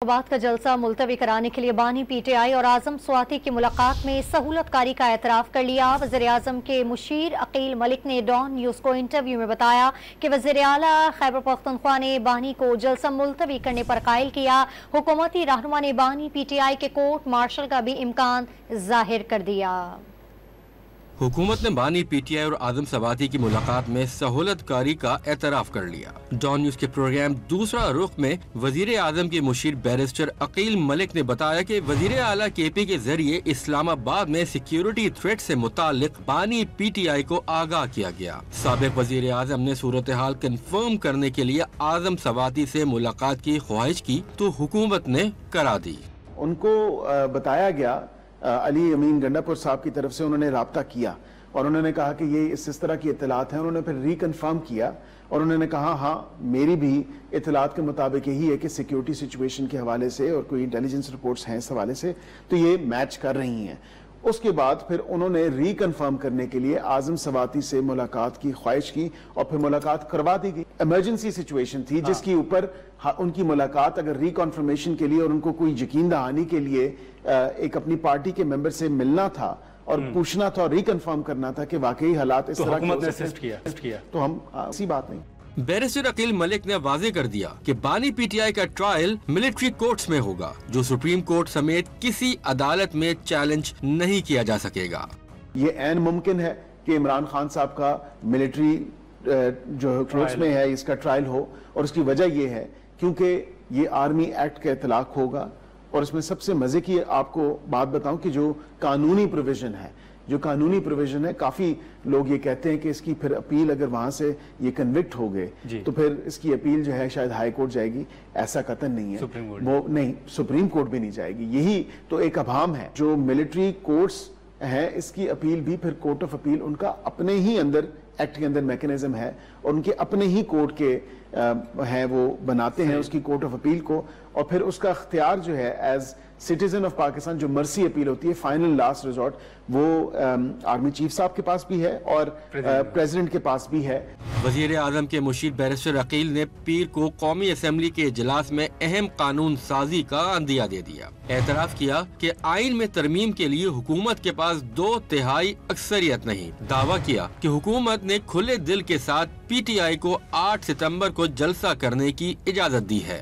बात का जलसा मुलतवी कराने के लिए बानी पीटीआई और आजम स्वाति की मुलाकात में सहूलत कारी का एतराफ़ कर लिया। वज़ीर आज़म के मुशीर अकील मलिक ने डॉन न्यूज़ को इंटरव्यू में बताया कि वज़ीर आला खैबर पख्तूनख्वा ने बानी को जलसा मुलतवी करने पर कायल किया। हुकूमती रहनुमा ने बानी पीटीआई के कोर्ट मार्शल का भी इम्कान जाहिर कर दिया। हुकूमत ने बानी पीटीआई और आजम स्वाति की मुलाकात में सहूलत कारी का एतराफ़ कर लिया। डॉन न्यूज़ के प्रोग्राम दूसरा रुख में वजीर आजम के मुशीर बैरिस्टर अकील मलिक ने बताया कि वजीर आला केपी के जरिए इस्लामाबाद में सिक्योरिटी थ्रेट से मुतालिक बानी पीटीआई को आगाह किया गया। साबिक वजीर आजम ने सूरत हाल कन्फर्म करने के लिए आजम स्वाति से मुलाकात की ख्वाहिश की तो हुकूमत ने करा दी। उनको बताया गया, अली अमीन गंडापुर साहब की तरफ से उन्होंने राब्ता किया और उन्होंने कहा कि ये इस तरह की इत्तलात हैं। उन्होंने फिर रिकन्फर्म किया और उन्होंने कहा हाँ मेरी भी इत्तलात के मुताबिक यही है कि सिक्योरिटी सिचुएशन के हवाले से और कोई इंटेलिजेंस रिपोर्ट्स हैं इस हवाले से तो ये मैच कर रही हैं। उसके बाद फिर उन्होंने रिकन्फर्म करने के लिए आजम स्वाति से मुलाकात की ख्वाहिश की और फिर मुलाकात करवा दी गई। इमरजेंसी सिचुएशन थी जिसकी ऊपर उनकी मुलाकात अगर रिकन्फर्मेशन के लिए और उनको कोई यकीन दहानी के लिए एक अपनी पार्टी के मेंबर से मिलना था और पूछना था और रिकन्फर्म करना था कि वाकई हालात इस तरह के असिस्ट किया तो हम ऐसी बात नहीं। बैरिस्टर अकील मलिक ने वाज़ेह कर दिया कि बानी पीटीआई का ट्रायल मिलिट्री कोर्ट्स में होगा, जो सुप्रीम कोर्ट समेत किसी अदालत में चैलेंज नहीं किया जा सकेगा। ये ऐन मुमकिन है कि इमरान खान साहब का मिलिट्री जो कोर्ट्स में है इसका ट्रायल हो और उसकी वजह ये है क्योंकि ये आर्मी एक्ट का इतलाक होगा और इसमें सबसे मजे की आपको बात बताऊं कि जो कानूनी प्रोविजन है काफी लोग ये कहते हैं कि इसकी फिर अपील अगर वहां से ये कन्विक्ट हो गए तो फिर इसकी अपील जो है शायद हाई कोर्ट जाएगी। ऐसा कतन नहीं है, वो नहीं सुप्रीम कोर्ट भी नहीं जाएगी। यही तो एक अभाम है। जो मिलिट्री कोर्ट्स हैं इसकी अपील भी फिर कोर्ट ऑफ अपील उनका अपने ही अंदर एक्ट के अंदर मैकेनिज्म है और उनके अपने ही कोर्ट के हैं वो बनाते हैं उसकी कोर्ट ऑफ अपील को और फिर उसका अख्तियार जो है एज सिटीजन ऑफ पाकिस्तान जो मर्सी अपील होती है फाइनल लास्ट रिजॉर्ट वो आर्मी चीफ साहब के पास भी है और प्रेसिडेंट के पास भी है। वजीर आजम के मुशीर बैरिस्टर अकील ने पीर को कौमी असम्बली के इजलास में अहम कानून साजी का अंदिया दे दिया। एतराफ किया कि आइन में तरमीम के लिए हुकूमत के पास 2/3 अक्सरियत नहीं। दावा किया कि हुकूमत ने खुले दिल के साथ पीटीआई को 8 सितंबर को जलसा करने की इजाजत दी है।